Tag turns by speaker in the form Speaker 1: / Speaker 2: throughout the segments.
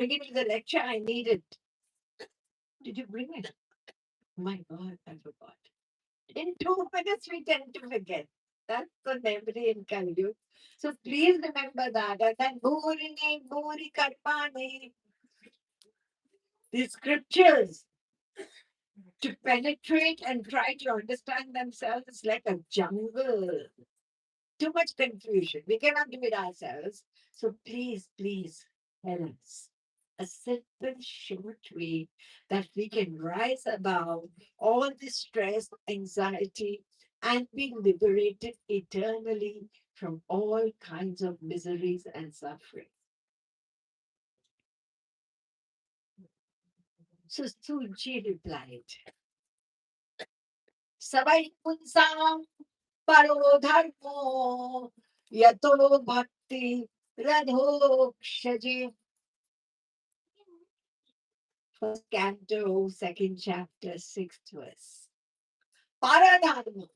Speaker 1: beginning of the lecture, I need it. Did you bring it? My God, I forgot. In 2 minutes, we tend to forget. That's the memory in Kali. So please remember that. And then Bhurini, Bhuri Karpani, the scriptures to penetrate and try to understand themselves is like a jungle. Too much confusion. We cannot do it ourselves. So please help us. A simple, short way that we can rise above all this stress, anxiety, and be liberated eternally from all kinds of miseries and suffering. So Suji replied, Savai punsam paro dharmo yato bhakti radhokshaji. First canto, second chapter, sixth verse. पाराधर्म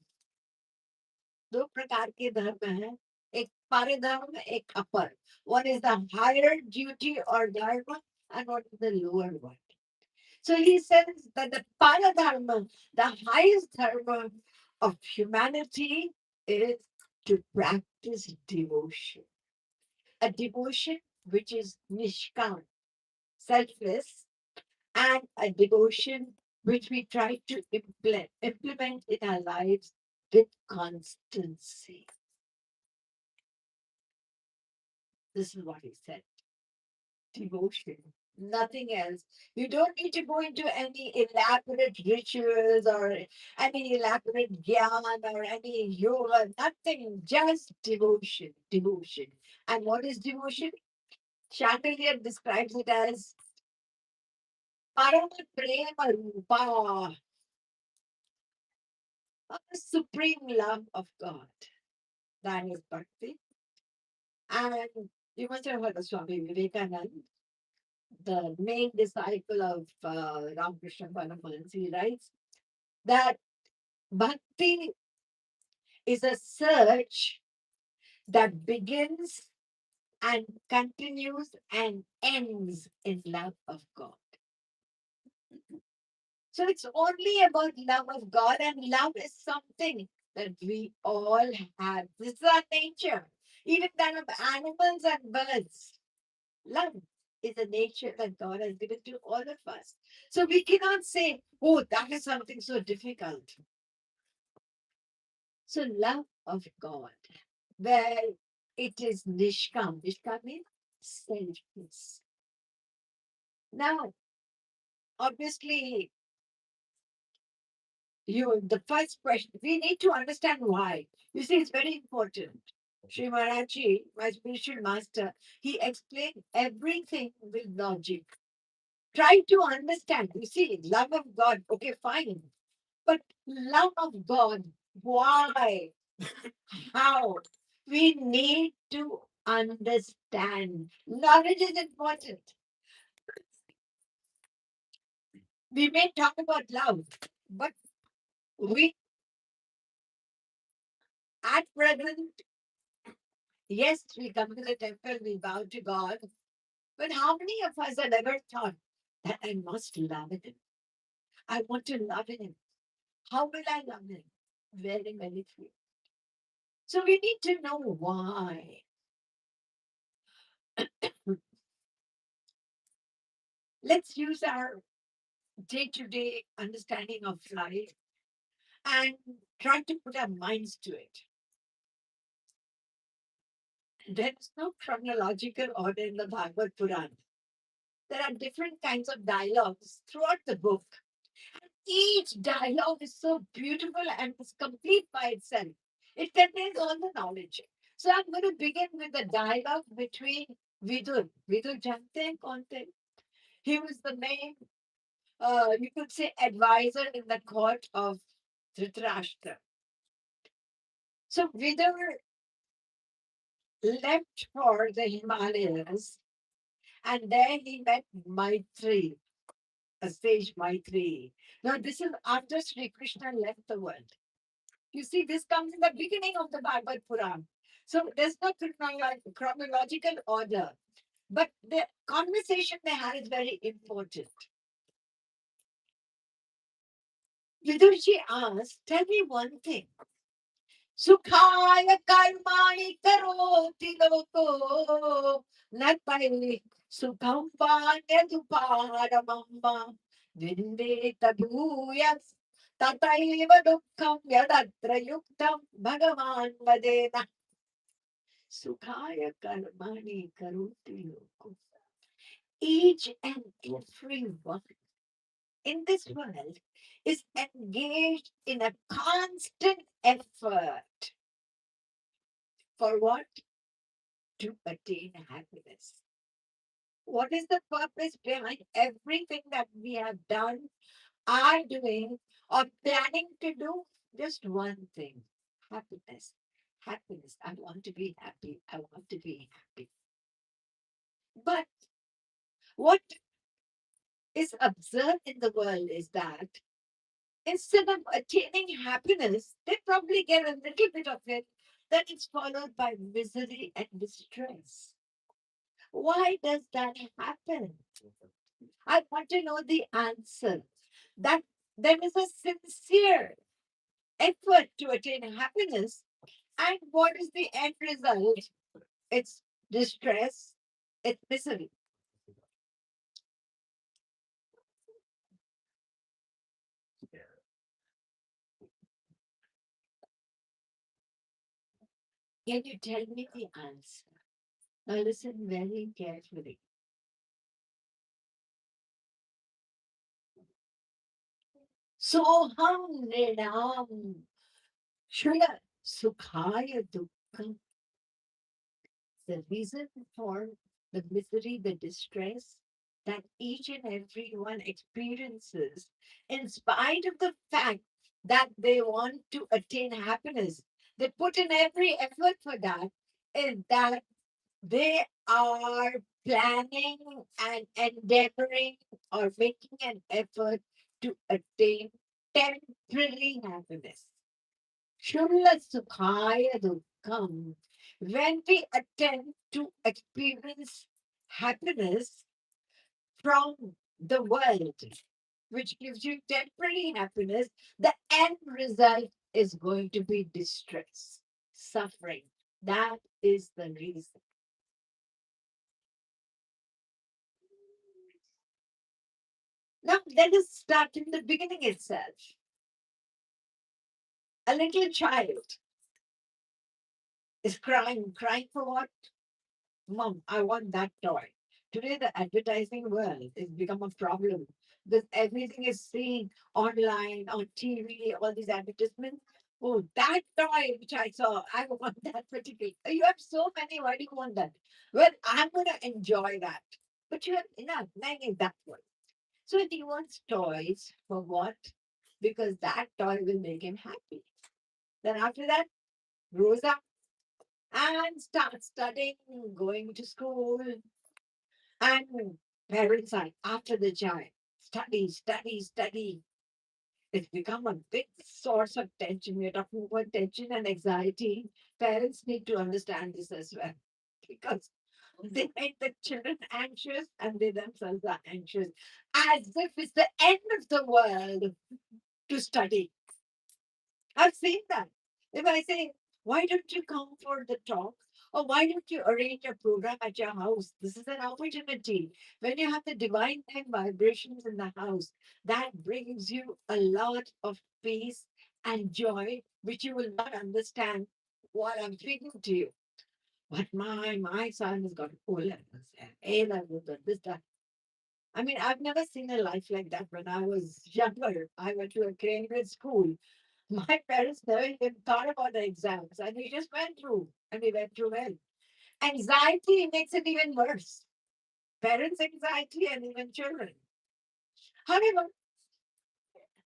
Speaker 1: दो प्रकार के धर्म हैं एक पारधर्म एक अपर one is the higher duty or dharma and one is the lower one. So he says that the paradharma, the highest dharma of humanity is to practice devotion, a devotion which is nishkam, selfless, and a devotion which we try to implement in our lives with constancy. This is what he said. Devotion, nothing else. You don't need to go into any elaborate rituals or any elaborate gyan or any yoga, nothing, just devotion, devotion. And what is devotion? Chandelier describes it as Parama Prema Rupa, a supreme love of God. That is bhakti. And you must have heard of Swami Vivekananda, the main disciple of Ramakrishna Paramahansa. He writes that bhakti is a search that begins and continues and ends in love of God. So it's only about love of God, and love is something that we all have. This is our nature, even that of animals and birds. Love is a nature that God has given to all of us. So we cannot say, oh, that is something so difficult. So, love of God, where it is nishkam. Nishkam means selfless. Now, obviously, the first question, we need to understand why. You see, it's very important. Sri Maharaji, my spiritual master, he explained everything with logic. Try to understand. You see, love of God, okay, fine. But love of God, why? How? We need to understand. Knowledge is important. We may talk about love, but we at present, yes, we come to the temple, we bow to God. But how many of us have ever thought that I must love him? I want to love him. How will I love him? Very few. So we need to know why. Let's use our day-to-day understanding of life and try to put our minds to it. There is no chronological order in the Bhagavad Puran. There are different kinds of dialogues throughout the book. Each dialogue is so beautiful and is complete by itself. It contains all the knowledge. So I'm going to begin with the dialogue between Vidur. Vidur जानते हैं कौन थे? He was the main, you could say, advisor in the court of Dhritarashtra. So Vidur left for the Himalayas, and there he met Maitri, a sage Maitri. Now, this is after Sri Krishna left the world. You see, this comes in the beginning of the Bhagavad Puran. So there's no chronological order. But the conversation they had is very important. Vidurji asked, tell me one thing. Sukhaya karmani karoti loko natai sukham paramamma vinde taduyas tataiva dukkham yadatra yuktam bhagavan vadena. Sukhaya karmani karoti loko. Each and every one in this world is engaged in a constant effort for what? To attain happiness. What is the purpose behind everything that we have done, are doing, or planning to do? Just one thing: happiness. Happiness. I want to be happy. I want to be happy. But what is observed in the world is that instead of attaining happiness, they probably get a little bit of it, then it's followed by misery and distress. Why does that happen? I want to know the answer. That there is a sincere effort to attain happiness, and what is the end result? It's distress, it's misery. Can you tell me the answer? Now listen very carefully. Soham Nrinam Shriya Sukhaya Dukkham. The reason for the misery, the distress that each and every one experiences, in spite of the fact that they want to attain happiness, they put in every effort for that, is that they are planning and endeavoring or making an effort to attain temporary happiness. Shulla Sukhaya Dukkham. When we attempt to experience happiness from the world, which gives you temporary happiness, the end result is going to be distress, suffering. That is the reason. Now, let us start in the beginning itself. A little child is crying for what? Mom, I want that toy. Today, the advertising world has become a problem because everything is seen online, on TV, all these advertisements. Oh, that toy which I saw, I want that particular. You have so many, why do you want that? Well, I'm going to enjoy that. But you have enough, many that one. So he wants toys for what? Because that toy will make him happy. Then after that, grows up and starts studying, going to school, and parents are after the child. Study, study, study. It's become a big source of tension. We're talking about tension and anxiety. Parents need to understand this as well because they make the children anxious and they themselves are anxious as if it's the end of the world to study. I've seen that. If I say, why don't you come for the talk? Or why don't you arrange a program at your house? This is an opportunity. When you have the divine time vibrations in the house, that brings you a lot of peace and joy, which you will not understand what I'm speaking to you. But my son has got O levels and A levels and this, that. I mean, I've never seen a life like that when I was younger. I went to a Cambridge school. My parents never even thought about the exams, and we just went through, and we went through well. Anxiety makes it even worse. Parents' anxiety and even children. However,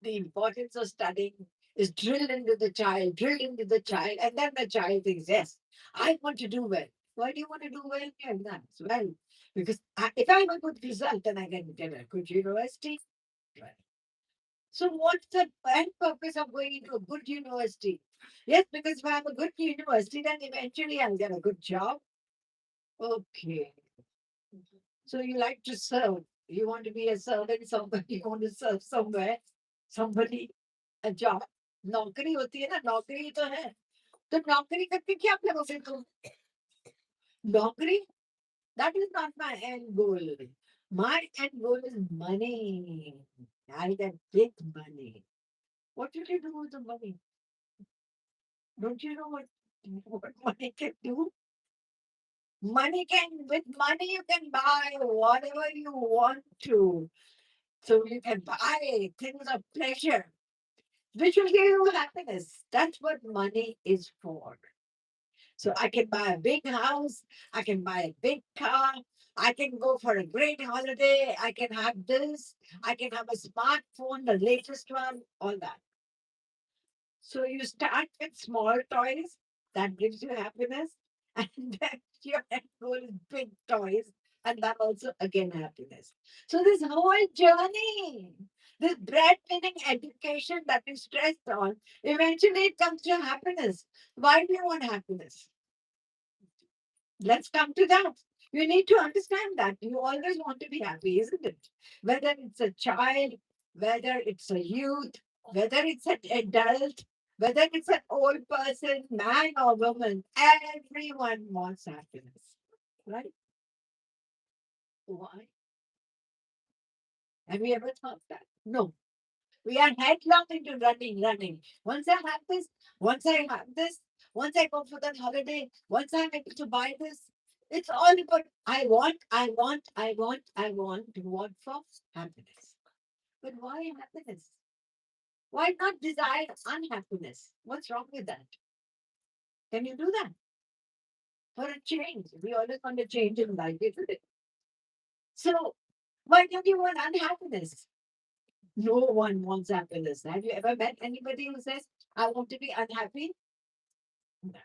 Speaker 1: the importance of studying is drilled into the child, and then the child thinks, yes, I want to do well. Why do you want to do well in your exams? Well, because if I have a good result, then I can get a good university. Right. So what's the end purpose of going into a good university? Yes, because if I have a good university, then eventually I'll get a good job. Okay. So you like to serve. You want to be a servant somebody, you want to serve somewhere, somebody, a job. नौकरी होती है ना, नौकरी तो है, तो नौकरी करके क्या करोगे तुम? नौकरी, that is not my end goal. My end goal is money. I get big money. What will you do with the money? Don't you know what money can do? With money you can buy whatever you want to. So you can buy things of pleasure, which will give you happiness. That's what money is for. So I can buy a big house, I can buy a big car, I can go for a great holiday, I can have this, I can have a smartphone, the latest one, all that. So you start with small toys that gives you happiness, and then your end goal is big toys, and that also again happiness. So this whole journey, this breadwinning education that is stressed on, eventually it comes to happiness. Why do you want happiness? Let's come to that. You need to understand that you always want to be happy, isn't it? Whether it's a child, whether it's a youth, whether it's an adult, whether it's an old person, man or woman, everyone wants happiness, right? Why? Have you ever thought that? No. We are headlong into running, running. Once I have this, once I have this, once I go for that holiday, once I'm able to buy this, it's all about I want, I want, I want, I want. What for? Happiness. But why happiness? Why not desire unhappiness? What's wrong with that? Can you do that? For a change. We always want a change in life, isn't it? So why don't you want unhappiness? No one wants happiness. Have you ever met anybody who says, I want to be unhappy? No.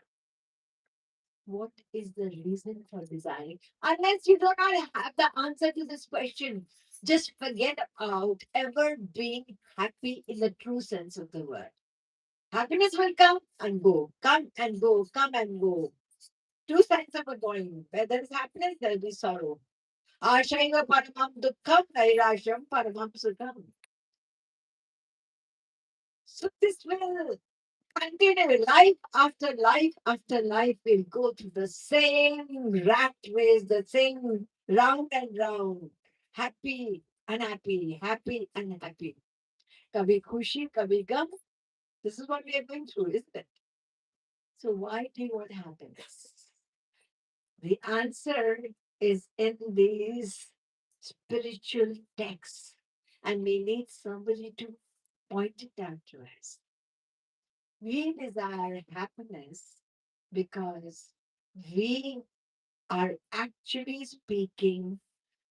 Speaker 1: What is the reason for desiring? Unless you do not have the answer to this question, just forget about ever being happy in the true sense of the word. Happiness will come and go, come and go, come and go. Two sides of a coin. Where there is happiness, there will be sorrow. Ashaiva paramam dukkham, nairasham paramam sukham. So this will continue life after life after life. We'll go through the same rat race, the same round and round. Happy, unhappy, happy, unhappy. Kabhi khushi, kabhi gum. This is what we are going through, isn't it? So why do you want happiness? The answer is in these spiritual texts, and we need somebody to point it out to us. We desire happiness because we are actually speaking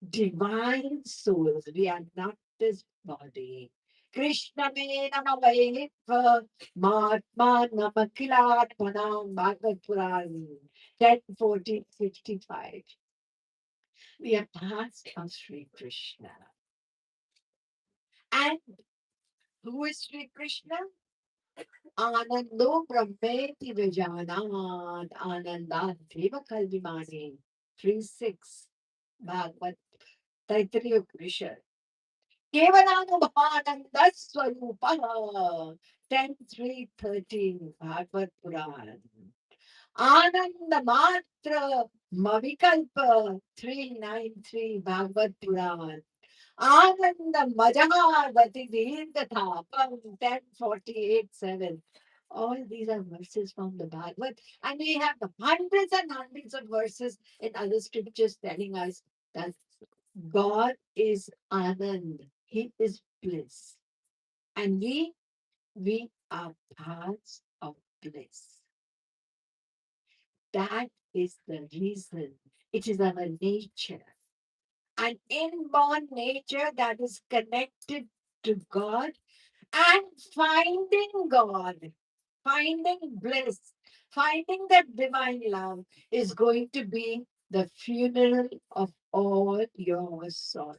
Speaker 1: divine souls. We are not this body. Krishna me namavaiva Mahatma namakilatmanam Bhagavad Puran 10:14:55. We are parts of Sri Krishna. And who is Sri Krishna? Anando Brahmeti Vijanat Anandativa Kalvimani 3:6 Bhagavad Taittiriya Upanishad. Kevalanubhavananda Swarupaha 10:3:13 Bhagavad Puran. Ananda Matra Mavikalpa 3:9:3 Bhagavad Puran. Ananda Majahavati Dirgatha 10:48:7. All these are verses from the Bhagavad, and we have hundreds and hundreds of verses in other scriptures telling us that God is Anand, He is bliss, and we are parts of bliss. That is the reason. It is our nature, an inborn nature that is connected to God and finding God, finding bliss, finding that divine love is going to be the funeral of all your sorrows.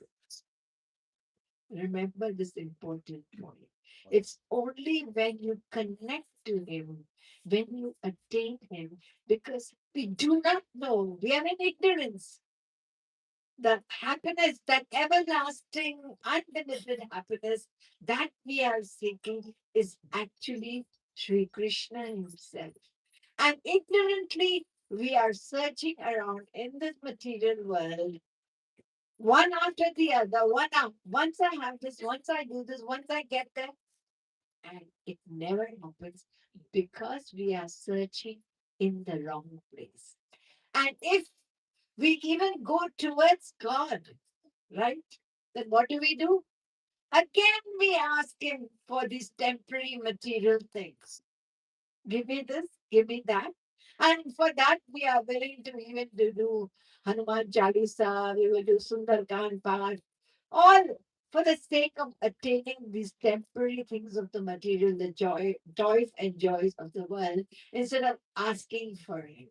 Speaker 1: Remember this important point. It's only when you connect to Him, when you attain Him, because we do not know, we are in ignorance. The happiness, that everlasting, unlimited happiness that we are seeking is actually Sri Krishna himself. And ignorantly, we are searching around in this material world, one after the other, once I have this, once I do this, once I get there, and it never happens because we are searching in the wrong place. And if we even go towards God, right? Then what do? Again, we ask Him for these temporary material things. Give me this, give me that. And for that, we are willing to even do Hanuman Chalisa, we will do Sundarkan Path, all for the sake of attaining these temporary things of the material, the joys and joys of the world, instead of asking for Him.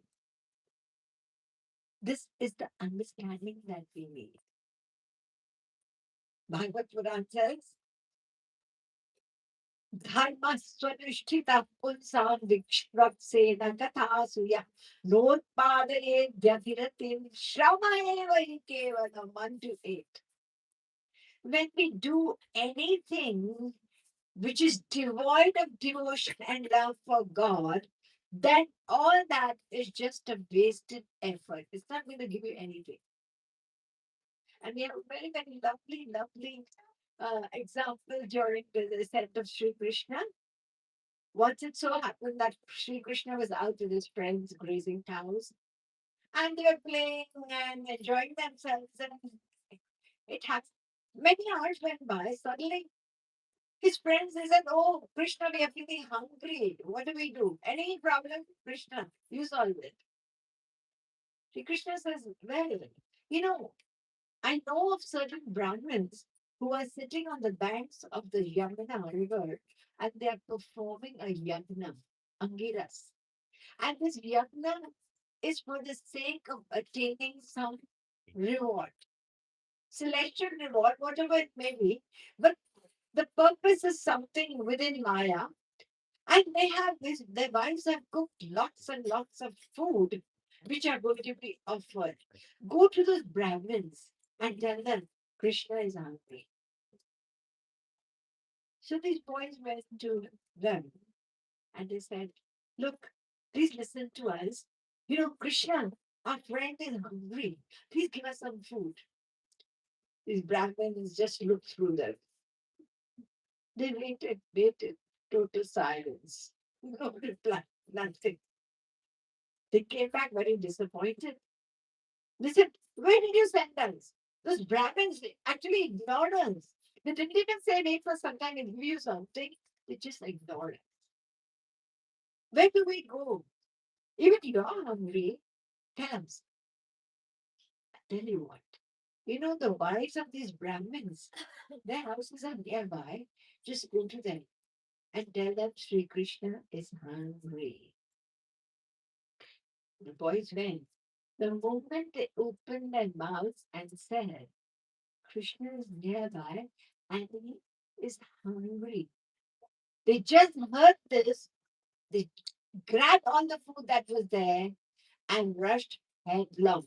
Speaker 1: This is the understanding that we need. Bhagavad Puran says, Dharma swanushthita punsam vikshvapsena kathasuya notpadare dhyatiratim shramayeva kevalam unto it. When we do anything which is devoid of devotion and love for God, then all that is just a wasted effort. It's not going to give you anything. And we have a very, very lovely example during the descent of Sri Krishna. Once it so happened that Sri Krishna was out with his friends grazing cows, and they were playing and enjoying themselves. And it happened. Many hours went by. Suddenly, his friends they said, "Oh, Krishna, we are feeling hungry. What do we do? Any problem, Krishna? You solve it." Sri Krishna says, "Well, you know, I know of certain Brahmins who are sitting on the banks of the Yamuna river, and they are performing a yajna, Angiras. And this yajna is for the sake of attaining some reward, celestial reward, whatever it may be. But the purpose is something within Maya. And they have this, their wives have cooked lots and lots of food which are going to be offered. Go to those Brahmins and tell them Krishna is hungry. So these boys went to them and they said, "Look, please listen to us. You know, Krishna, our friend is hungry. Please give us some food." These Brahmins just looked through them. They waited, total silence. No reply, nothing. They came back very disappointed. They said, "Where did you send us?" Those Brahmins actually ignored us. They didn't even say, "Wait for some time and give you something." They just ignored us. Where do we go? Even you're hungry. Tell us. Tell you what. You know, the wives of these Brahmins, their houses are nearby. Just go to them and tell them Sri Krishna is hungry. The boys went. The moment they opened their mouths and said, Krishna is nearby and he is hungry. They just heard this. They grabbed all the food that was there and rushed headlong.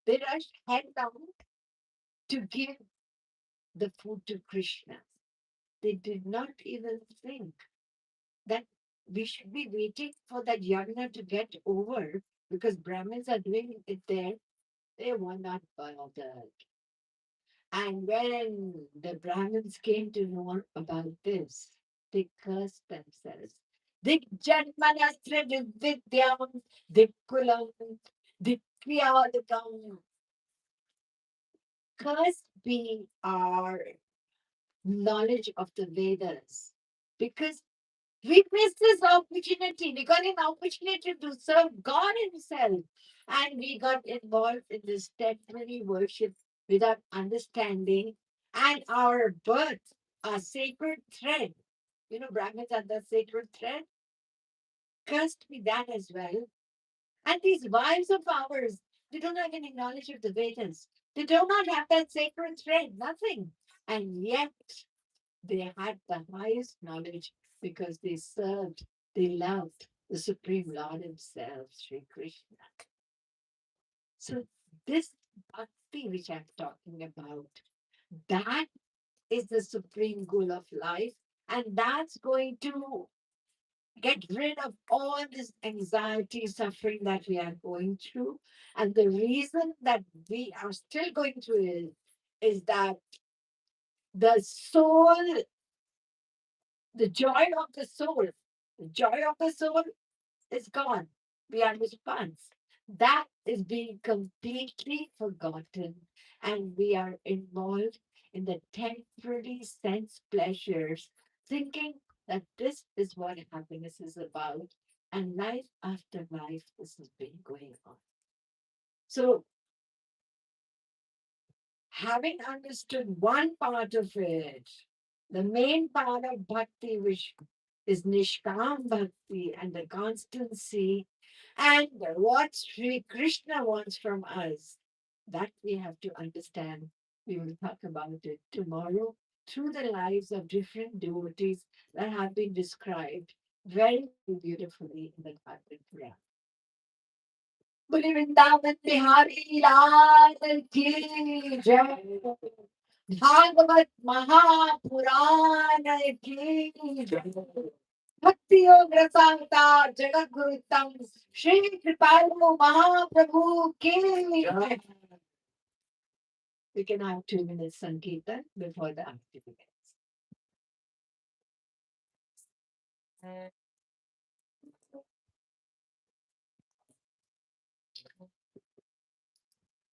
Speaker 1: They rushed headlong to give the food to Krishna. They did not even think that we should be waiting for that yagna to get over because Brahmins are doing it there. They were not bothered. And when the Brahmins came to know about this, they cursed themselves. Janmanastra vidyam dikulam dikyadikam. Cursed be our knowledge of the Vedas because we missed this opportunity. We got an opportunity to serve God Himself. And we got involved in this temporary worship without understanding. And our birth, our sacred thread. You know, Brahmins are the sacred thread. Cursed be that as well. And these wives of ours, they don't have any knowledge of the Vedas. They do not have that sacred thread, nothing. And yet, they had the highest knowledge because they served, they loved the Supreme Lord Himself, Sri Krishna. So, this bhakti which I'm talking about, that is the supreme goal of life, and that's going to get rid of all this anxiety, suffering that we are going through. And the reason that we are still going through it is that the soul, the joy of the soul, the joy of the soul is gone. We are response. That is being completely forgotten. And we are involved in the temporary sense pleasures, thinking that this is what happiness is about. And life after life, this has been going on. So, having understood one part of it, the main part of bhakti, which is Nishkam Bhakti and the constancy, and what Sri Krishna wants from us, that we have to understand. We will talk about it tomorrow through the lives of different devotees that have been described very, very beautifully in the Bhagavad Gita. बोले वृंदावन बिहारी लाल की जय, भागवत महापुराण की जय, भक्ति योग रसावता जगत गुरुतम श्री कृपालु महाप्रभु की जय. We can have 2 minutes Sankirtan before the aarti begins.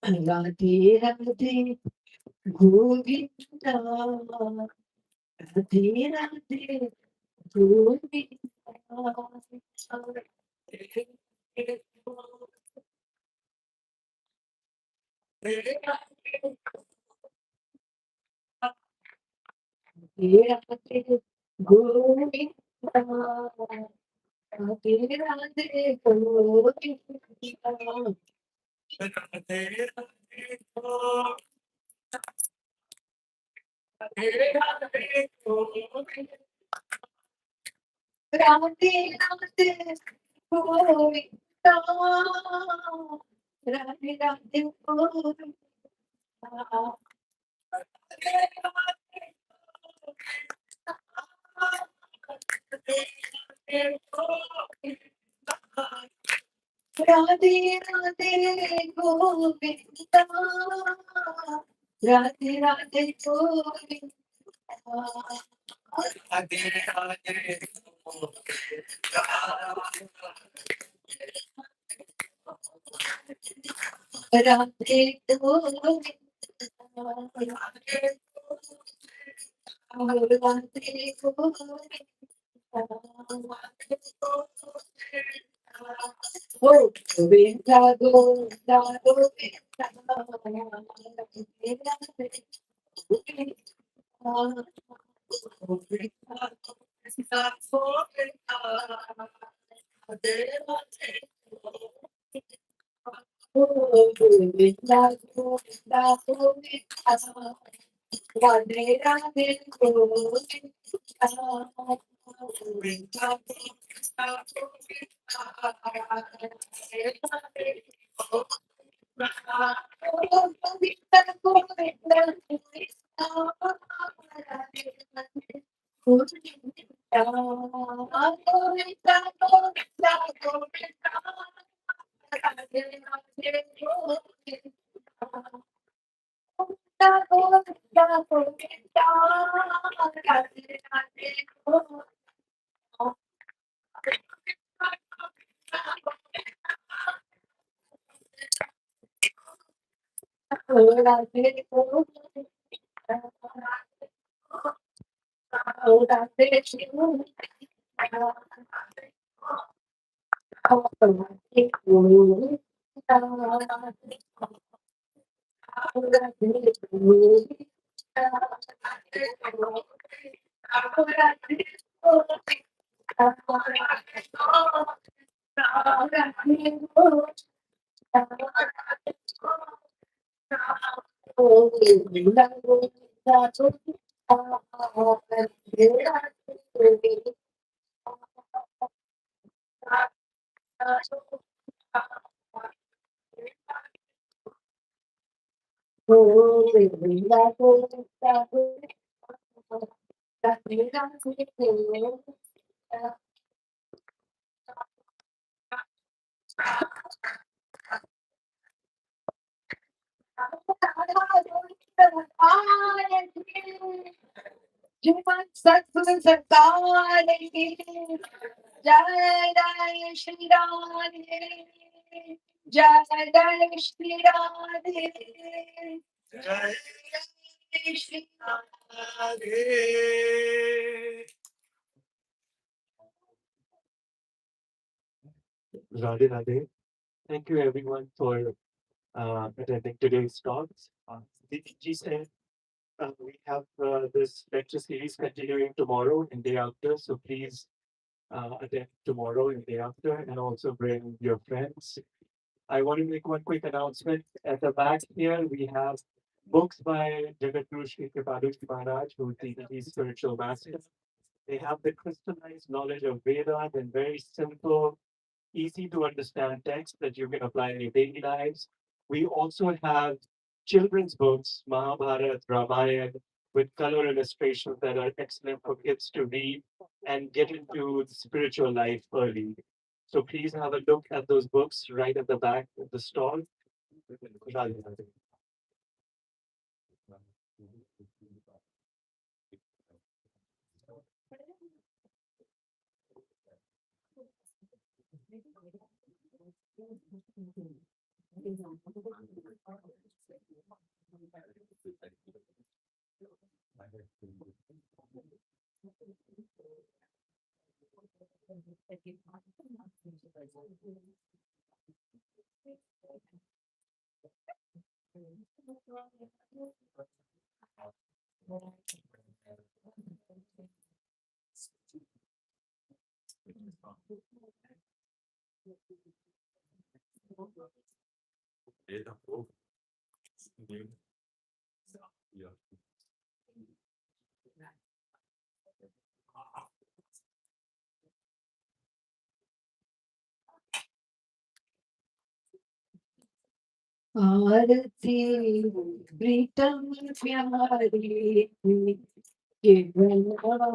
Speaker 1: Radhe Radhe Govinda, Radhe Radhe Govinda. Radhe Radhe Govinda, Radhe Radhe Govinda. Radhe Govinda, Radhe Govinda. Govinda, Govinda, Govinda, Radhe Radhe Jai Jai Shri Radhe, Jai Jai Shri Radhe, Jai Jai Shri Radhe. Radhe Radhe. Thank you everyone for attending today's talks. Didi said we have this lecture series continuing tomorrow and day after, so please attend tomorrow and day after, and also bring your friends. I want to make one quick announcement. At the back here, we have books by Jagatguru Sri Kripaluji Maharaj, who is the spiritual master. They have the crystallized knowledge of Vedas in very simple, easy to understand text that you can apply in your daily lives. We also have children's books, Mahabharata, Ramayana, with color illustrations that are excellent for kids to read and get into the spiritual life early. So please have a look at those books right at the back of the stall. आरती प्रीतम प्यारी के बनवारी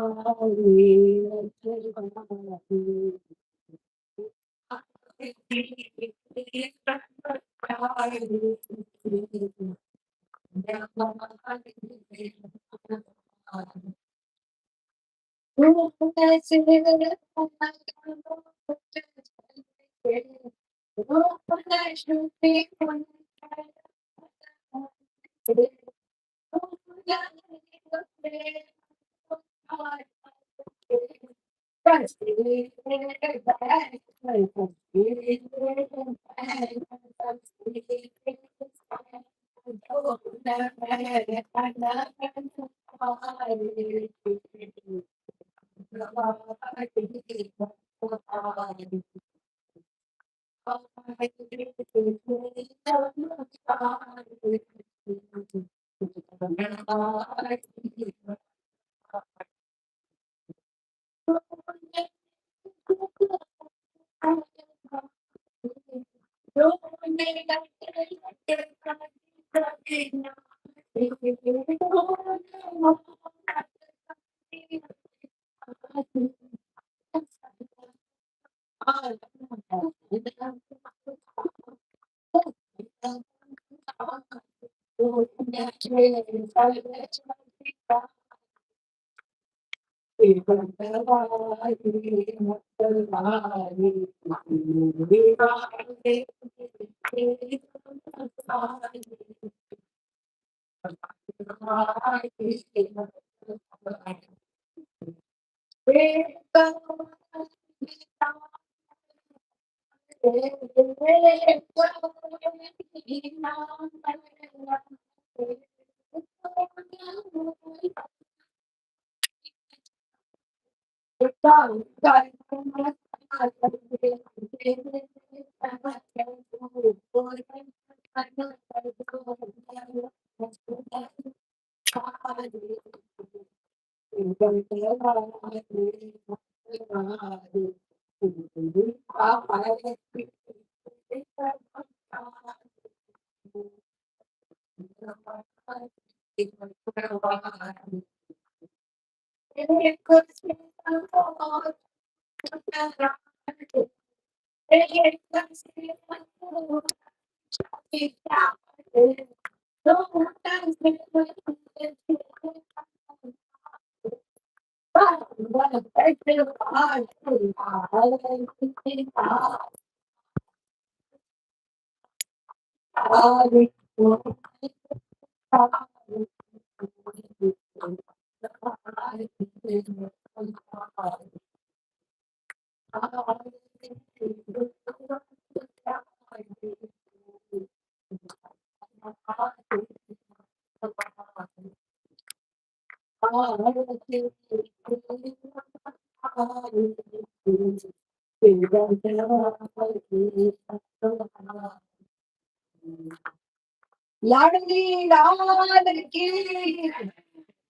Speaker 1: लाडली लाल की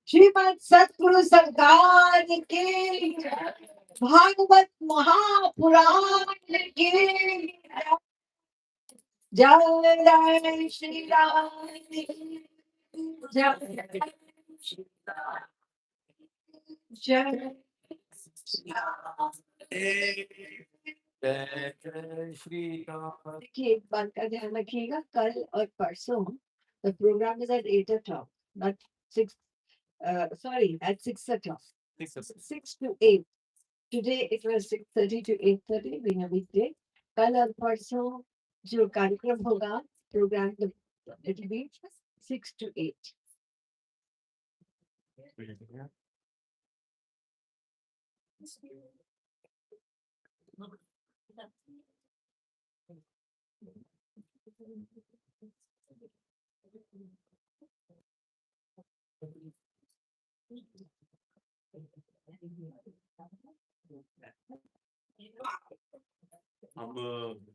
Speaker 1: श्रीमद सतगुरु सरकार की भागवत महापुराण की जय जय श्री राम जय जय देखिए एक बात का ध्यान रखिएगा कल और परसों the program is at 8 o'clock not 6 sorry at 6 o'clock 6 to 8 today it was 6:30 to 8:30 being a weekday कल और परसों जो कार्यक्रम होगा program it will be 6 to 8
Speaker 2: अब